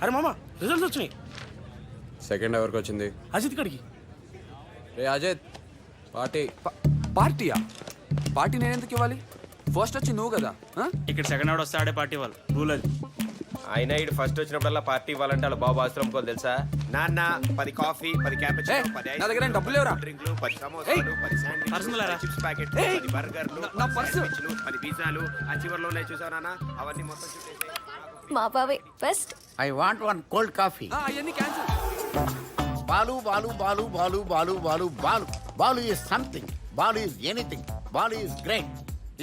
అరే మామ రిజల్ట్స్ వచ్చినాయి. సెకండ్ ఎవరికి వచ్చింది? అజిత్ కడికి. రే అజిత్, పార్టీ. పార్టీయా? పార్టీ నేను ఎందుకు ఇవ్వాలి? ఫస్ట్ వచ్చి నువ్వు కదా. ఇక్కడ సెకండ్ అవర్ వస్తే ఆడే పార్టీ వాళ్ళు రూల్ అది. అయినా ఇటు ఫస్ట్ వచ్చినప్పుడల్లా పార్టీ ఇవ్వాలంటే వాళ్ళ బాబు ఆశ్రమం కోలు తెలుసా? నాన్న 10 కాఫీ 10 క్యాపుచినో ఏయ్, 10 నా దగ్గర ఏం డబ్బులు లేవురా? డ్రింక్లు 10 సమోసాలు 10 శాండ్విచ్లు పర్సనల్ రా? 10 చిప్స్ ప్యాకెట్ ఏయ్, 10 బర్గర్లు నా 10 పర్సు. శాండ్విచ్లు 10 పిజ్జాలు ఆ చివర్లోనే చూసావు నాన్న అవన్నీ మొత్తం చుట్టేసి మా బావే first. I want one cold coffee. అవన్నీ cancel. Balu Balu Balu Balu Balu Balu Balu Balu is something. Balu is anything. Balu is great.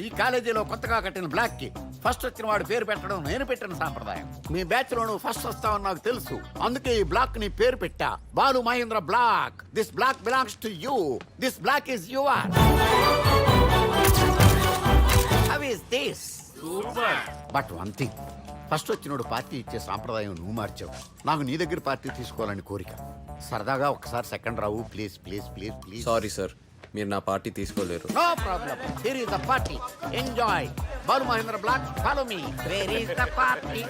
ఈ కాలేజీలో కొత్తగా కట్టిన బ్లాక్ కి ఫస్ట్ వచ్చిన వాడి పేరు పెట్టడం నేను పెట్టిన సాంప్రదాయం. మీ బ్యాచ్ లో నువ్వు ఫస్ట్ వస్తావని నాకు తెలుసు, అందుకే ఈ బ్లాక్ ని పేరు పెట్టా Balu Mahendra block. This block belongs to you. This block is your. How is this? But one thing, first వచ్చినోడు పార్టీ ఇచ్చే సాంప్రదాయం నువ్వు మార్చావు. నాకు నీ దగ్గర పార్టీ తీసుకోవాలని కోరిక. సరదాగా ఒకసారి second Rao please please please please. Sorry sir, మీరు నా పార్టీ తీసుకోలేరు. No problem. Here is the party. Enjoy. Balu Mahendra block, follow me. Where is the party?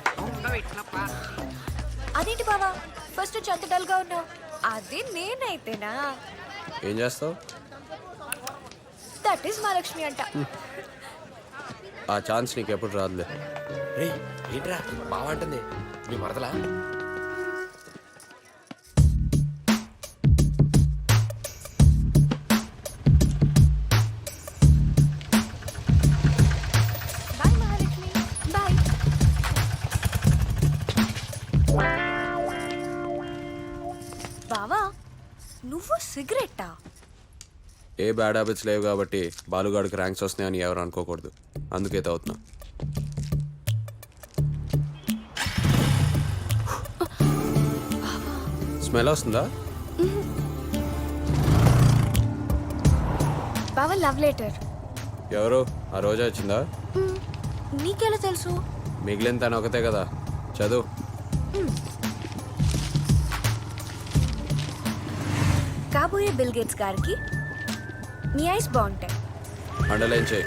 అదేంటి బావా ఫస్ట్ వచ్చి అంత డల్ గా ఉన్నావు? అది నేనైతేనా? ఏం చేస్తావు? దట్ ఈస్ మహాలక్ష్మి అంట. ఆ ఛాన్స్ నీకు ఎప్పుడు రాదులే. రేయ్ ఏంట్రా బాగుంటుంది మీ మరదలా? బాయ్ మహాలక్ష్మి. బాయ్. బావా నువ్వు సిగరెట్టా? ఏ బ్యాడ్ హ్యాబిట్స్ లేవు కాబట్టి బాలుగాడికి ర్యాంక్స్ వస్తున్నాయని ఎవరు అనుకోకూడదు, అందుకే తాగుతున్నా. స్మెల్ వస్తుందా? బావా లవ్ లెటర్. ఎవరు? ఆ రోజా వచ్చిందా? నీకెలా తెలుసు? మిగిలిన తను ఒకతే కదా, చదువు. కాబోయే బిల్ గేట్స్ గారికి నీ ఐస్ బాగుంటాయి. అండర్లైన్ చేయి.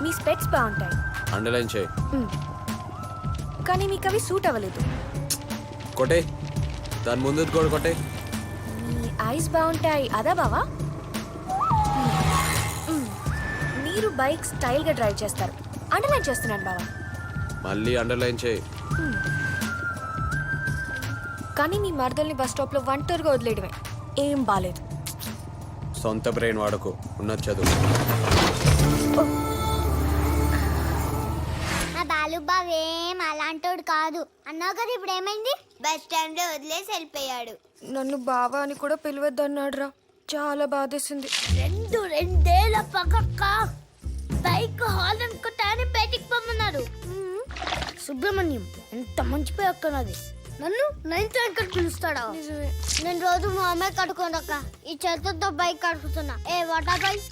మీ స్పెట్స్ బాగుంటాయి. అండర్లైన్ చేయి. కానీ మీకు అవి సూట్ అవ్వలేదు. కొట్టే, దాని ముందు కూడా కొట్టే. మీ ఐస్ బాగుంటాయి అదా బావా? మీరు బైక్ స్టైల్ గా డ్రైవ్ చేస్తారు. అండర్లైన్ చేస్తున్నాను బావా. మళ్ళీ అండర్లైన్ చేయి. కానీ మీ మరదల్ని బస్ స్టాప్ లో ఒంటరిగా వదిలేయడమే ఏం బాలేదు. సొంత బ్రెయిన్ వాడకు, ఉన్నది చదువు. నా బాలుబావేం అలాంటోడు కాదు అన్నావు కదా, ఇప్పుడు ఏమైంది? బస్ స్టాండ్ లో వదిలేసి వెళ్ళిపోయాడు. నన్ను బావా అని కూడా పిలవద్దన్నాడు రా. చాలా బాధేసింది. రెండేళ్ల పక్కక్క బైక్ హాల్ అనుకుంటానే బయటికి పొమ్మన్నారు. సుబ్రహ్మణ్యం ఎంత మంచి పేరు అక్కనది. నన్ను నైన్త్ ర్యాంక్ పిలుస్తాడా? నేను రోజు మా అమ్మాయి కడుకోనక్క, ఈ చేతులతో బైక్ కడుకుతున్నా. ఏ వాటా బైక్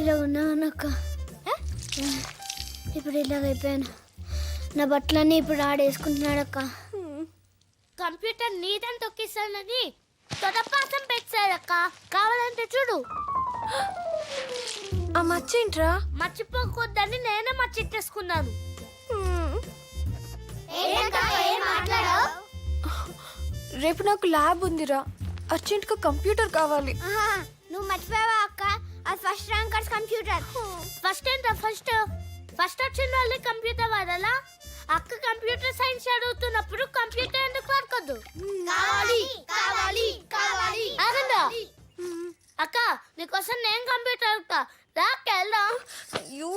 ఇలా ఉన్నానక్క. ఇప్పుడు ఇలాగైపోయాను. నా బట్టలన్నీ ఇప్పుడు ఆడేసుకుంటున్నాడక్క. కంప్యూటర్ నీదని తొక్కిస్తానని తొడపాసం పెట్టాడక్క. కావాలంటే చూడు. ఆ మచ్చేంట్రా? మర్చిపోకూడదని నేనే మర్చిట్టేసుకున్నాను. రేపు నాకు ల్యాబ్ ఉందిరా. అర్జెంట్ గా కంప్యూటర్ కావాలి. నువ్వు మర్చిపోయావా అక్క? అది ఫస్ట్ ర్యాంకర్స్ కంప్యూటర్. ఫస్ట్ ఏంటా? ఫస్ట్ వచ్చిన వాళ్ళే కంప్యూటర్ వాడాలా? అక్క కంప్యూటర్ సైన్స్ చదువుతున్నప్పుడు కంప్యూటర్ ఎందుకు వాడుకోద్దు? ఆగండా అక్క, నీకోసం నేను కంప్యూటర్ అడుగుతా. రాకెళ్దాం. అయ్యో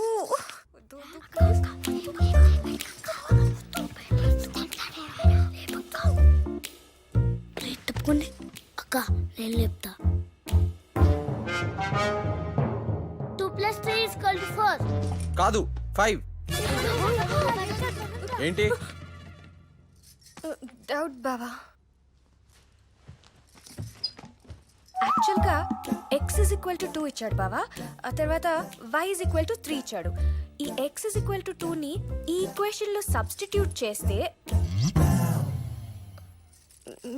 తప్పుకోండి అక్క, నేను చెప్తా. 2 + 3 = 4. కాదు 5. ఏంటి డౌట్ బావా. యాక్చువల్గా x = 2 ఇచ్చాడు బావా. ఆ తర్వాత y = 3 ఇచ్చాడు. ఈ x = 2ని ఈ ఈక్వేషన్లో సబ్స్టిట్యూట్ చేస్తే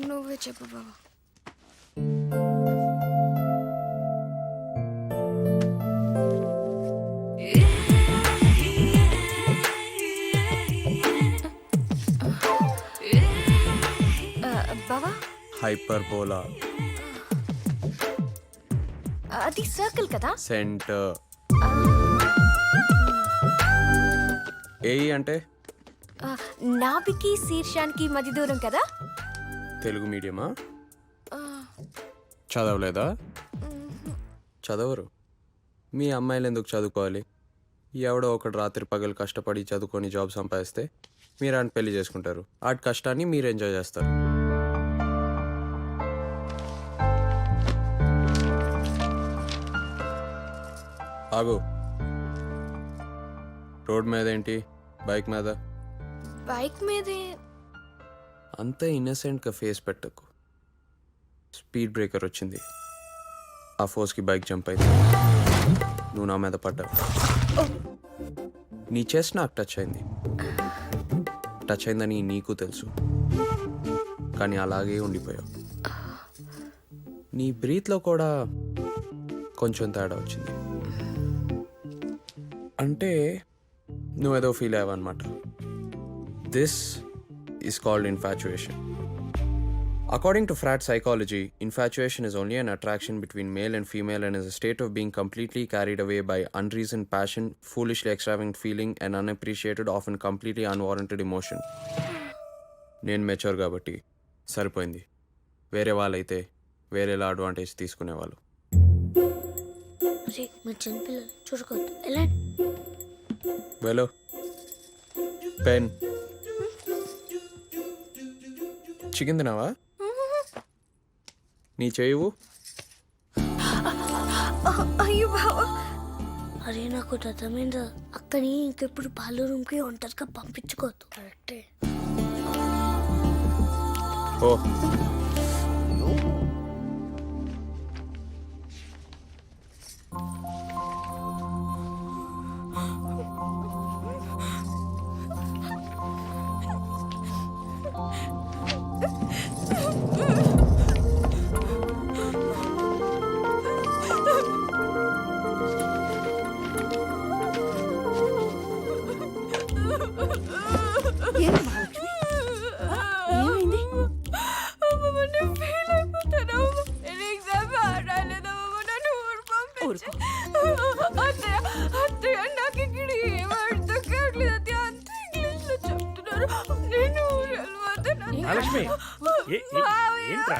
నువ్వే చెప్పు బావా. హైపర్బోలా, అది సర్కిల్ కదా. సెంటర్. ఏఈ అంటే నాభికి శీర్షానికి మధ్య దూరం కదా. తెలుగు మీడియమా? చదవలేదా? చదవరు. మీ అమ్మాయిలు ఎందుకు చదువుకోవాలి? ఎవడో ఒకడు రాత్రి పగలు కష్టపడి చదువుకొని జాబ్ సంపాదిస్తే మీరు ఆయన పెళ్లి చేసుకుంటారు. ఆటి కష్టాన్ని మీరు ఎంజాయ్ చేస్తారు. ఆగు. రోడ్ మీద ఏంటి, బైక్ మీద? బైక్ మీదే. అంత ఇన్నసెంట్గా ఫేస్ పెట్టకు. స్పీడ్ బ్రేకర్ వచ్చింది, ఆ ఫోర్స్కి బైక్ జంప్ అయింది, నువ్వు నా మీద పడ్డావు. నీ చెస్ట్ నాకు టచ్ అయింది. టచ్ అయిందని నీకు తెలుసు, కానీ అలాగే ఉండిపోయావు. నీ బ్రీత్లో కూడా కొంచెం తేడా వచ్చింది. అంటే నువ్వేదో ఫీల్ అయ్యావన్నమాట. This is called infatuation. According to frat psychology, infatuation is only an attraction between male and female and is a state of being completely carried away by unreasoned passion, foolishly extravagant feeling, and unappreciated, often completely unwarranted emotion. నేను mature కాబట్టి సరిపోయింది. వేరే వాళ్ళైతే వేరేలా advantage తీసుకునేవాళ్ళు. అరే మీరు చిన్నపిల్లలు చూడకూడదు. ఎలా వెలో పెన్ చికెన్ తినావా? నీ చేయవు. అయ్యో బావా. అరే నాకు అర్థమైందా, అక్కని ఇంకెప్పుడు పాలు రూమ్కి ఒంటరిగా పంపించుకోవద్దు. కరెక్టే. ఓ ఏమైంది? మహాలక్ష్మి ఏంట్రా?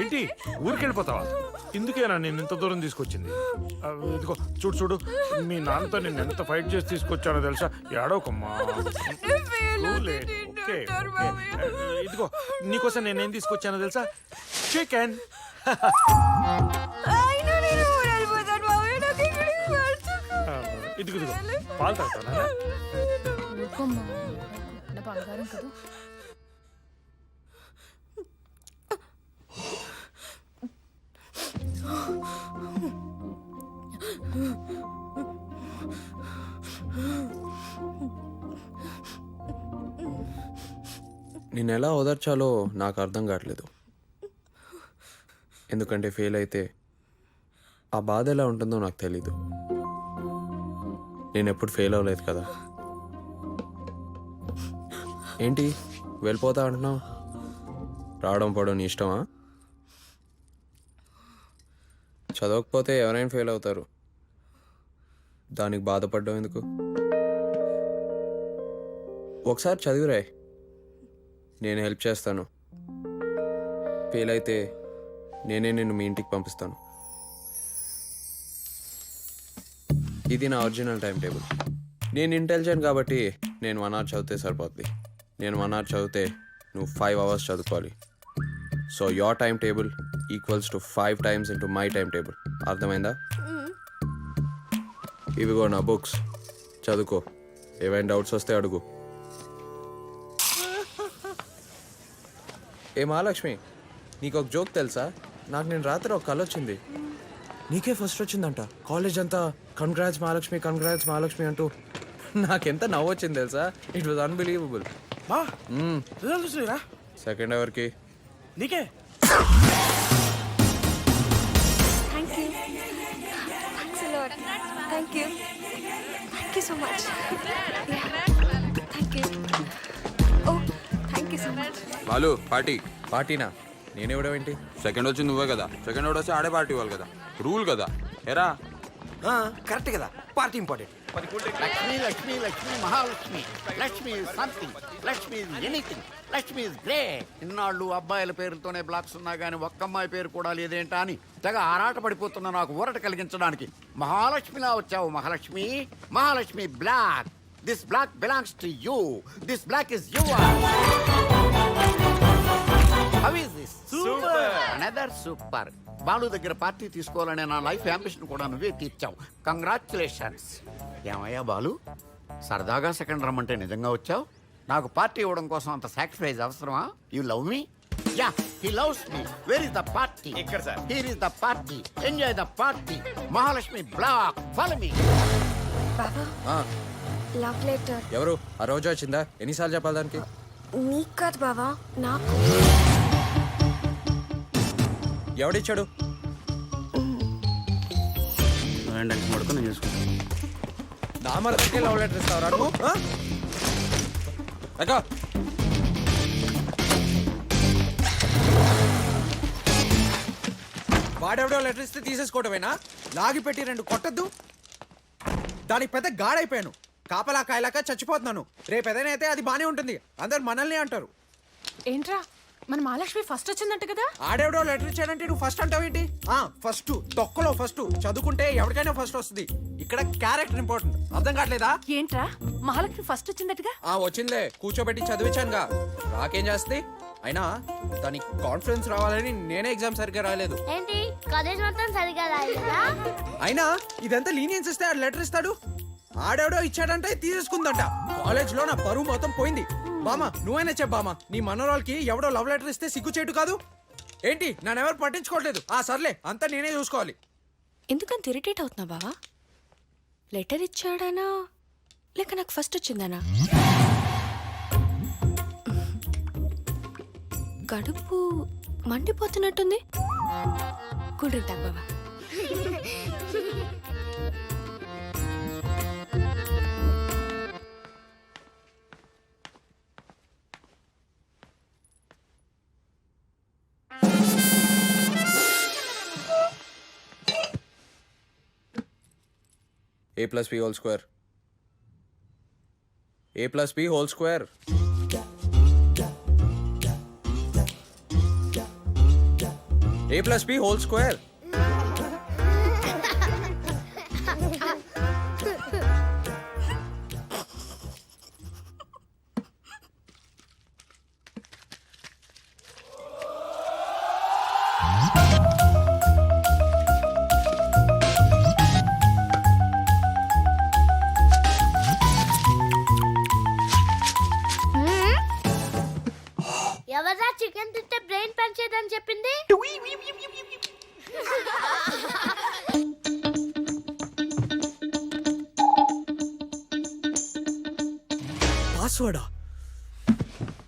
ఏంటి ఊరికి వెళ్ళిపోతావా? ఇందుకేనా నేను ఇంత దూరం తీసుకొచ్చింది? ఇదిగో చూడు చూడు, మీ నాన్నతో నేను ఎంత ఫైట్ చేసి తీసుకొచ్చానో తెలుసా? ఏడవకమ్మా. ఇదిగో నీకోసం నేనేం తీసుకొచ్చానో తెలుసా? చికెన్. ఇదిగో పాలు తాగుతానా? బంగారం కదా. నేను ఎలా ఓదార్చాలో నాకు అర్థం కావట్లేదు. ఎందుకంటే ఫెయిల్ అయితే ఆ బాధ ఎలా ఉంటుందో నాకు తెలీదు. నేను ఎప్పుడు ఫెయిల్ అవ్వలేదు కదా. ఏంటి వెళ్ళిపోతా అంటున్నావు? రావడం పోవడం నీ ఇష్టమా? చదవకపోతే ఎవరైనా ఫెయిల్ అవుతారు, దానికి బాధపడడం ఎందుకు? ఒకసారి చదివిరాయ్, నేను హెల్ప్ చేస్తాను. ఫెయిల్ అయితే నేనే నిన్ను మీ ఇంటికి పంపిస్తాను. ఇది నా ఒరిజినల్ టైం టేబుల్. నేను ఇంటెలిజెంట్ కాబట్టి నేను 1 hour చదివితే సరిపోద్ది. నేను 1 hour చదివితే నువ్వు 5 hours చదువుకోవాలి. So your time table equals to 5 times into my time table. అర్థమైందా? ఇవిగో నా బుక్స్, చదువుకో. ఏవైనా డౌట్స్ వస్తే అడుగు. ఏ మహాలక్ష్మి, నీకు ఒక జోక్ తెలుసా? నాకు నేను రాత్రి ఒక కల వచ్చింది, నీకే ఫస్ట్ వచ్చిందంట. కాలేజ్ అంతా కంగ్రాట్స్ మహాలక్ష్మి అంటూ నాకెంత నవ్వు వచ్చింది తెలుసా? It was unbelievable. సెకండ్ అవర్కి నీకే. Thank you. You so much. Thank you. Oh thank you so much. Balu party పార్టీనా? నేనెవడమేంటి? సెకండ్ వచ్చి నువ్వే కదా, సెకండ్ ఒకటి వచ్చి ఆడే పార్టీ ఇవ్వాలి కదా, రూల్ కదా. ఎరా కరెక్ట్ కదా, party important. Lakshmi Lakshmi Lakshmi Mahalakshmi. Lakshmi is something, Lakshmi is anything, Lakshmi is great. ఇన్నాళ్ళు అబ్బాయిల పేరుతోనే బ్లాక్స్ ఉన్నా కానీ ఒక్క అమ్మాయి పేరు కూడా లేదేంటా అని తెగ ఆరాట పడిపోతున్న నాకు ఊరట కలిగించడానికి మహాలక్ష్మిలా వచ్చావు Mahalakshmi. Mahalakshmi block. This block belongs to you. This block is your. How is this? Super. Another super. Balu దగ్గర పార్టీ తీసుకోవాలనే నా లైఫ్ అంబిషన్ కూడా నువ్వే తీర్చావు. కంగ్రాచులేషన్స్. ఏమయ్యా బాలు, సరదాగా సెకండ్ రమ్మంటే నిజంగా వచ్చావు? నాకు పార్టీ ఇవ్వడం కోసం అంత సాక్రిఫైస్ అవసరమా? You love me? Yeah, he loves me. Where is the party? ఇక్కడ sir. Here is the party. Enjoy the party. Mahalakshmi block. Follow me. బాబా ఆ, లవ్ లెటర్. ఎవరు? ఆ రోజు వచ్చిందా? ఎన్నిసార్లు చెప్పాలి దానికి? నీకు కాదు బావా, నాకు. ఎవడిచ్చాడు? నా మరదకే లవ్ లెటర్ ఇస్తావురా నువ్వు? ఆ? ఎక్కో. వాడెవడో లెటర్ ఇస్తే తీసేసుకోవటమేనా? లాగి పెట్టి 2 కొట్టద్దు. దానికి పెద్ద గాడైపోయాను. కాపలా కాయలాక చచ్చిపోతున్నాను. రేపు ఏదైనా అయితే అది బానే ఉంటుంది. అందరు మనల్ని అంటారు. ఏంట్రా మన మహాలక్ష్మి ఫస్ట్ వచ్చిందంట కదా? ఆడెవడో లెటర్ ఇచ్చాడంటే నువ్వు ఫస్ట్ అంటావేంటి? ఫస్ట్ తొక్కలో ఫస్ట్. చదువుకుంటే ఎవరికైనా ఫస్ట్ వస్తుంది. ఇక్కడ క్యారెక్టర్ ఇంపార్టెంట్. అర్థం కావట్లేదా? ఏంట్రా మహాలక్ష్మి ఫస్ట్ వచ్చిందటగా? వచ్చిందిలే, కూర్చోబెట్టి చదివించానుగా. నాకేం చేస్తుంది? అయినా దానికి కాన్ఫిడెన్స్ రావాలని నేనే ఎగ్జామ్ సరిగ్గా రాయలేదు. ఏంటి కాలేజ్ మొత్తం సరిగా రాయలేదా? అయినా ఇదంతా లీనియన్స్ ఇస్తే ఆడు లెటర్ ఇస్తాడు. ఆడెవడో ఇచ్చాడంటే తీసేసుకుందంట. కాలేజ్ లో నా పరువు మొత్తం పోయింది. బామా నువ్వైనా చెప్పామా, నీ మనోరాలకి ఎవడో లవ్ లెటర్ ఇస్తే సిగ్గుచేటు కాదు ఏంటి? నన్నెవరు పట్టించుకోవట్లేదు. సర్లే, అంతా నేనే చూసుకోవాలి. ఎందుకంత ఇరిటేట్ అవుతున్నా బావా? లెటర్ ఇచ్చాడానా లేక నాకు ఫస్ట్ వచ్చిందానా? కడుపు మండిపోతున్నట్టుంది. కూల్ డ్రింక్ తాగు బావా. A plus B whole square. A plus B whole square. A plus B whole square. ఎవరా చికెన్ తింటే బ్రెయిన్ పనిచేయదని చెప్పింది? పాస్వర్డా?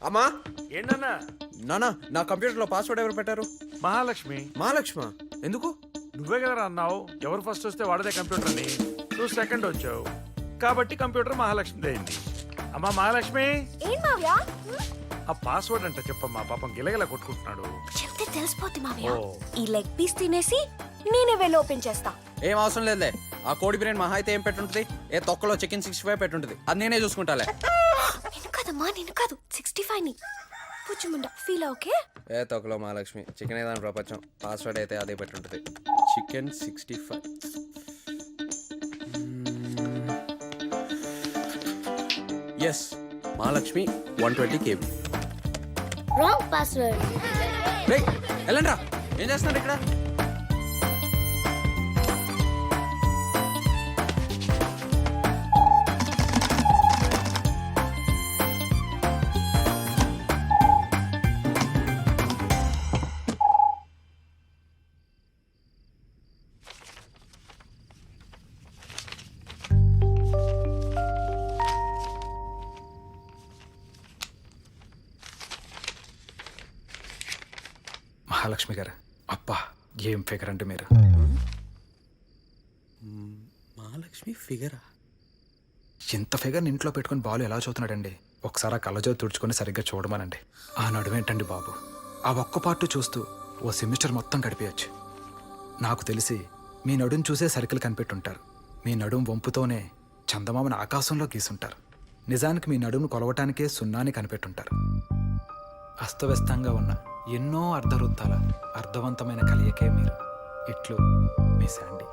అమ్మా ఏంటన్నా? నానా, నా కంప్యూటర్లో పాస్వర్డ్ ఎవరు పెట్టారు? మహాలక్ష్మి. మహాలక్ష్మ. ఎందుకు? నువ్వే కదా అన్నావు ఎవరు ఫస్ట్ వస్తే వాడదే కంప్యూటర్ అని. నువ్వు సెకండ్ వచ్చావు కాబట్టి కంప్యూటర్ మహాలక్ష్మి అయింది. అమ్మా మహాలక్ష్మి, ఏం మావ్యా? ఆ పాస్వర్డ్ అంటే చెప్పమ్మా, పాపం గిలగిల కొట్టుకుంటున్నాడు. చెప్తే తెలిసిపోద్ది మావయ్య. ఓ. ఈ లెగ్ పీస్ తినేసి నేనే వెళ్ళి ఓపెన్ చేస్తా. ఏం అవసరం లేదులే. ఆ కోడి బిర్యానీ మహా అయితే ఏం పెట్టుంటది? ఏ తొక్కలో చికెన్ 65 పెట్టుంటది. అది నేనే చూసుకుంటాలే. నేను కాదమ్మా, నేను కాదు, 65 ని. పుచ్చుముండ ఫీల్ ఓకే? ఏ తొక్కలో మహాలక్ష్మి. చికెన్ ఏదాని ప్రపంచం. పాస్వర్డ్ అయితే అదే పెట్టుంటది. Chicken 65. Yes, Mahalakshmi 120 KB. Wrong password. రేయ్ వెళ్ళండి రా. ఏం చేస్తున్నారు ఇక్కడ? మహాలక్ష్మి గారు, అబ్బా ఏం ఫిగర్ అంటే మీరు. మహాలక్ష్మి ఫిగరా? ఇంత ఫిగర్ని ఇంట్లో పెట్టుకుని బాలు ఎలా చూస్తున్నాడండి? ఒకసారి ఆ కళ్ళజో తుడుచుకొని సరిగ్గా చూడమనండి. ఆ నడుమేంటండి బాబు, ఆ ఒక్క పార్ట్ చూస్తూ ఓ సెమిస్టర్ మొత్తం గడిపేయచ్చు. నాకు తెలిసి మీ నడుం చూసే సర్కిల్ కనిపెట్టుంటారు. మీ నడుం వంపుతోనే చందమామని ఆకాశంలో గీసుంటారు. నిజానికి మీ నడుమును కొలవటానికే సున్నాని కనిపెట్టుంటారు. అస్తవ్యస్తంగా ఉన్న ఎన్నో అర్ధవృత్తాల అర్థవంతమైన కలయికే మీరు. ఇట్లు మీ శాండీ.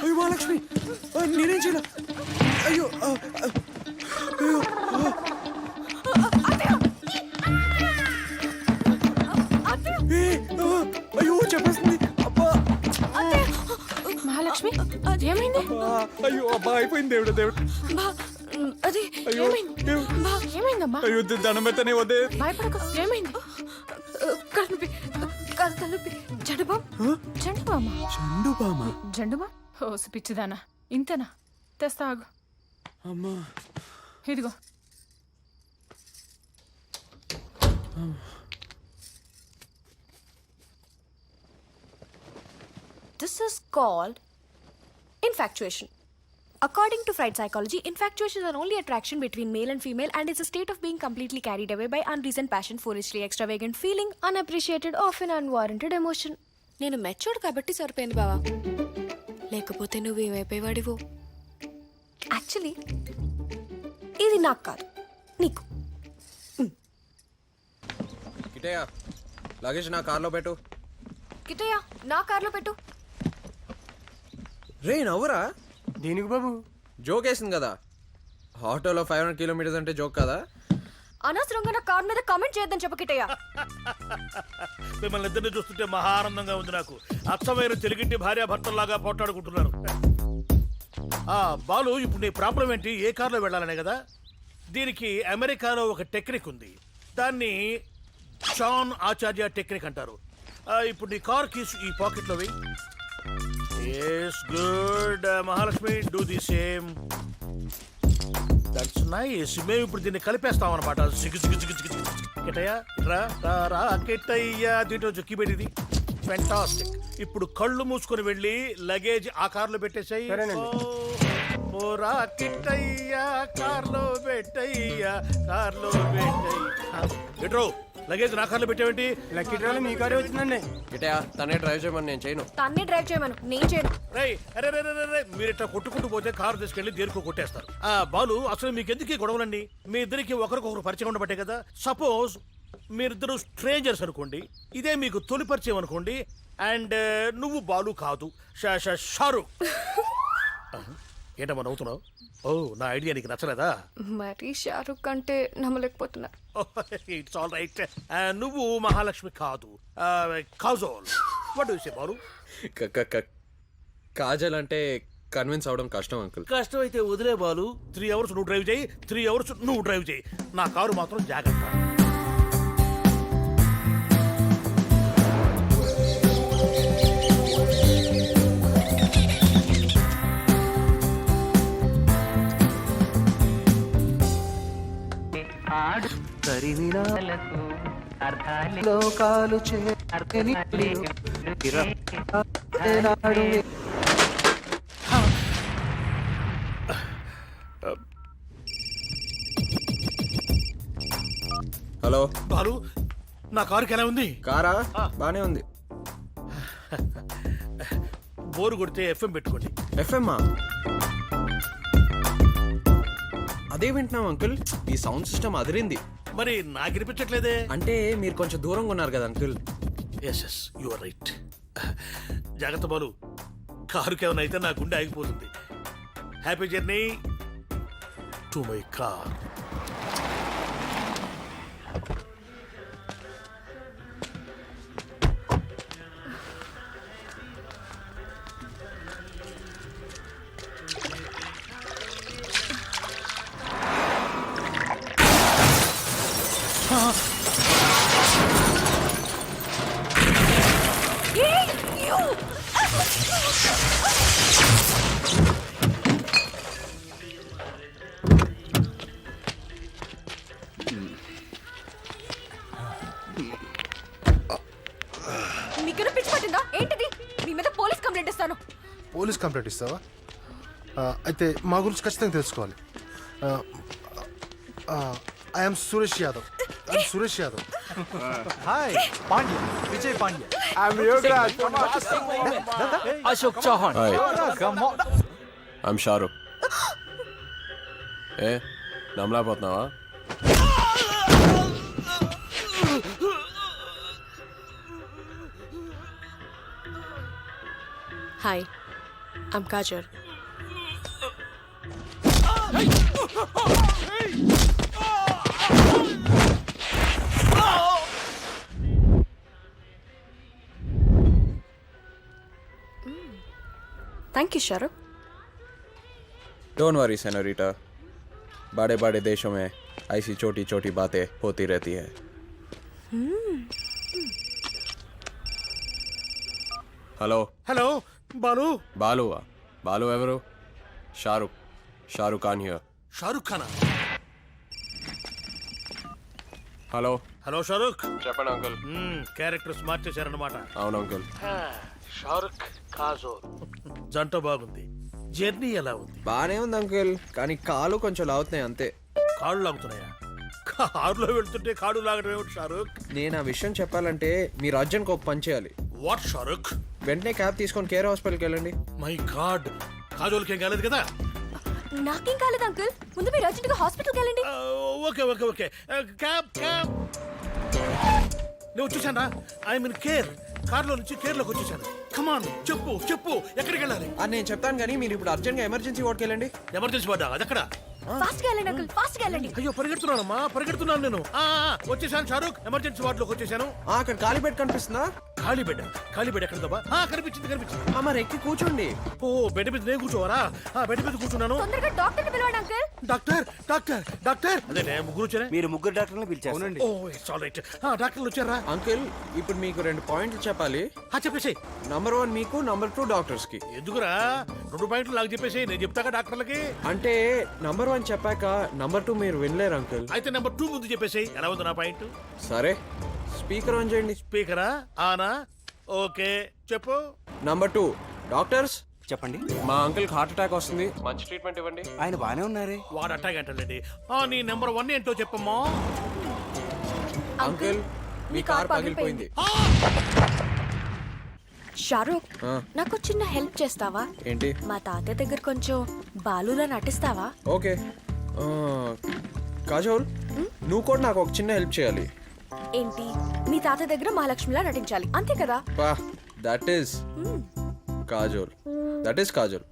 అయ్యో మహాలక్ష్మి, నేనేం చేయను. అయ్యో అయ్యో అయ్యో చెప్పేస్తుంది. అబ్బా మహాలక్ష్మి ఏమైంది? అయ్యో అబ్బా అయిపోయింది. దేవుడు దేవుడు. అది అయ్యో ఏమైందమ్మా? అయ్యో దండం పెట్టనే వద్దే. భయపడకు. ఏమైంది? కలుపి కలుపి జండుబామ్ జండుబామా చండు బామ. జండుబా ఓసి పిచ్చిదానా, ఇంతేనా? తెస్తా ఆగు. అమ్మా ఇదిగో. This is called infatuation. According to Freud psychology, infatuation is an only attraction between male and female and is a state of being completely carried away by unreasoned passion, foolishly extravagant feeling, unappreciated, often unwarranted emotion. నేను matured కాబట్టి సరిపోయింది బావా, లేకపోతే నువ్వేమైపోయేవాడివో. Actually ఇది నాకు కాదు, నీకు. కిటయ్య, luggage నా కార్లో పెట్టు. కిటయ్య, నా కార్లో పెట్టు. రే నవ్వురా. దేనికి బాబు? జోక్ వేసింది కదా. ఆటోలో 500 కిలోమీటర్స్ అంటే జోక్ కదా. అనవసరంగా నా కార్ మీద కామెంట్ చేయొద్దని చెప్పు కిటయ్య. మిమ్మల్ని ఇద్దరిని చూస్తుంటే మహా ఆనందంగా ఉంది నాకు. అచ్చమైన తెలుగింటి భార్యాభర్తల్లాగా పోట్లాడుకుంటున్నారు. బాలు, ఇప్పుడు నీ ప్రాబ్లం ఏంటి? ఏ కార్లో వెళ్ళాలనే కదా. దీనికి అమెరికాలో ఒక టెక్నిక్ ఉంది. దాన్ని జాన్ ఆచార్య టెక్నిక్ అంటారు. ఇప్పుడు నీ కార్ కీస్ ఈ పాకెట్లో వెయ్యి. Yes, good. Mahalakshmi, do the same. That's nice. మేము ఇప్పుడు దీన్ని కలిపేస్తాం అనమాట. కిటయ్య రా కిటయ్య, దీంట్లో జొక్కి పెట్టింది. ఫెంటాస్టిక్. ఇప్పుడు కళ్ళు మూసుకొని వెళ్ళి లగేజ్ ఆ కార్లో పెట్టేసాయి. రా కిటయ్య, కార్లో పెట్టయ్యా, కార్లో పెట్టయ్య. ఎట్రో లగేజ్ నా కార్లో పెట్టావేంటి? లక్కీ డ్రాలో మీ కారే వచ్చిందండి. కిటయ్య, తనే డ్రైవ్ చేయమని నేను చేయను. తన్నే డ్రైవ్ చేయమను, నేను చేయను. అరే మీరు ఇట్లా కొట్టుకుంటూ పోతే కారు తీసుకెళ్లి దేనికో కొట్టేస్తారు. బాలు, అసలు మీకు ఎందుకు ఈ గొడవలండి? మీ ఇద్దరికి ఒకరికొకరు పరిచయం ఉండబట్టే కదా. సపోజ్ మీరిద్దరు స్ట్రేంజర్స్ అనుకోండి, ఇదే మీకు తొలి పరిచయం అనుకోండి, అండ్ నువ్వు బాలు కాదు, షారూక్. ఏంటమ్మా నవ్వుతున్నావు? ఓ, నా ఐడియా నీకు నచ్చలేదా? మరి షారుఖ్ అంటే నమ్మలేకపోతున్నా. It's all right. నువ్వు మహాలక్ష్మి కాదు, Kajol. What do you say Balu? Kajal అంటే కన్విన్స్ అవడం కష్టం అంకుల్. కష్టం అయితే వదిలే బాలు. 3 అవర్స్ నువ్వు డ్రైవ్ చేయి, 3 అవర్స్ నువ్వు డ్రైవ్ చేయి. నా కారు మాత్రం జాగ్రత్త. లోకాలు హలో బాలు నా కారుకి ఎలా ఉంది? కారా బానే ఉంది. బోరు కొడితే ఎఫ్ఎం పెట్టుకోండి. ఎఫ్ఎమ్మా? అదే వింటున్నాం అంకుల్. ఈ సౌండ్ సిస్టమ్ అదిరింది. మరి నాకు వినిపించట్లేదే. అంటే మీరు కొంచెం దూరంగా ఉన్నారు కదా uncle. Yes you are right. జాగ్రత్త బాలు, కారుకి ఏమైనా అయితే నా గుండె ఆగిపోతుంది. Happy journey to my car. మీకు పిచ్చి పట్టిందా ఏంటిది? మీ మీద పోలీస్ కంప్లైంట్ ఇస్తాను. పోలీస్ కంప్లైంట్ ఇస్తావా? అయితే మా గురించి ఖచ్చితంగా తెలుసుకోవాలి. I'm Suresh Yadav. Suresh Yadav. Hi Pandya, Vijay Pandya. Ashok Chauhan. I'm Shahrukh. ఏ నమ్మలేకపోతున్నావా? Hi I'm Kajal. Thank you Shahrukh. Don't worry senorita, बड़े बड़े देशों में ऐसी छोटी छोटी बातें होती रहती है. Hello hello Balu. బాలువా? బాలు ఎవరు? షారుఖ్. షారుఖ్ ఖాన్ హియర్. షారుఖ్ ఖానా? Hello hello Shahrukh. చెప్పండి అంకుల్. క్యారెక్టర్స్ మార్చేశారన్నమాట. అవును అంకుల్. షారుఖ్ కాజోల్ జంట బాగుంది. జర్నీ ఎలా ఉంది? బానే ఉంది అంకుల్, కానీ కాలు కొంచెం లాగుతున్నాయి అంతే. కాళ్ళు లాగుతున్నాయా? కారులో వెళ్తుంటే కాళ్ళు లాగడం ఏమిటి షారుఖ్? నేను ఆ విషయం చెప్పాలంటే మీరు అర్జెంట్కి ఒక పని చేయాలి. వాట్ షారుఖ్? వెంటనే క్యాబ్ తీసుకొని కేర్ హాస్పిటల్కి వెళ్ళండి. మై గాడ్, కాజోల్కి ఏం కాలేదు కదా? నాకేం కాలేదు అంకుల్. ముందు మీరు అర్జెంట్గా హాస్పిటల్కి వెళ్ళండి. Okay okay okay. Cab cab. నేను వచ్చేసానా? I mean care. కార్లో నుంచి కేర్లోకి వచ్చేసాను. కమాన్ చెప్పు చెప్పు, ఎక్కడికి వెళ్ళాలి? నేను చెప్తాను కానీ మీరు ఇప్పుడు అర్జెంట్గా ఎమర్జెన్సీ వార్డ్కి వెళ్ళండి. ఎమర్జెన్సీ వార్డా? అది ఎక్కడ? ఫాస్ట్గా వెళ్ళండి అంకుల్, ఫాస్ట్గా వెళ్ళండి. అయ్యో పరిగెడుతున్నానమ్మా, పరిగెడుతున్నాను నేను. వచ్చేసాను షారుఖ్, ఎమర్జెన్సీ వార్డులోకి వచ్చేసాను. అక్కడ ఖాళీ బెడ్ కనిపిస్తుందా? ఖాళీ బెడ్? ఖాళీ బెడ్ ఎక్కడ? కనిపించింది కనిపించింది. మరి ఎక్కి కూర్చోండి. ఓ బెడ్ మీద నేను కూర్చోవరా? బెడ్ మీద కూర్చున్నాను. తొందరగా డాక్టర్ని పిలవండి అంకుల్. Doctor doctor doctor. అదే నేను ముగ్గురు వచ్చారా? మీరు ముగ్గురు డాక్టర్లను పిలిచారు. Oh it's all right. డాక్టర్లు వచ్చారా? అంకుల్ ఇప్పుడు మీకు 2 పాయింట్లు చెప్పాలి. చెప్పేసి. నంబర్ 1 మీకు, నంబర్ 2 డాక్టర్స్ కి. ఎందుకురా 2 పాయింట్లు నాకు చెప్పేసి? నేను చెప్తాగా డాక్టర్లకి. అంటే నంబర్ 1 చెప్పాక నంబర్ 2 మీరు వినలేరు అంకుల్. అయితే నెంబర్ 2 ముందు చెప్పేసి. ఎలా ఉంది నా పాయింట్? సరే స్పీకర్ ఆన్ చేయండి. స్పీకరా? ఆనా? ఓకే చెప్పు. నంబర్ 2 డాక్టర్స్ చెప్పండి. మా అంకుల్ హార్ట్ అటాక్ వస్తుంది, మంచి ట్రీట్మెంట్ ఇవ్వండి. ఆయన బానే ఉన్నారే. వాడు అట్టాగ అంటాడండి. నీ నెంబర్ 1 ఏంటో చెప్పమ్మా. అంకుల్ మీ కార్ పగిలిపోయింది. షారుఖ్, నాకు చిన్న హెల్ప్ చేస్తావా? ఏంటి? మా తాతయ్య దగ్గర కొంచెం బాలులా నటిస్తావా? ఓకే కాజోల్, నువ్వు కూడా నాకు ఒక చిన్న హెల్ప్ చేయాలి. ఏంటి? మీ తాతయ్య దగ్గర మహాలక్ష్మిలా నటించాలి, అంతే కదా? That is Kajol. That is Kajol.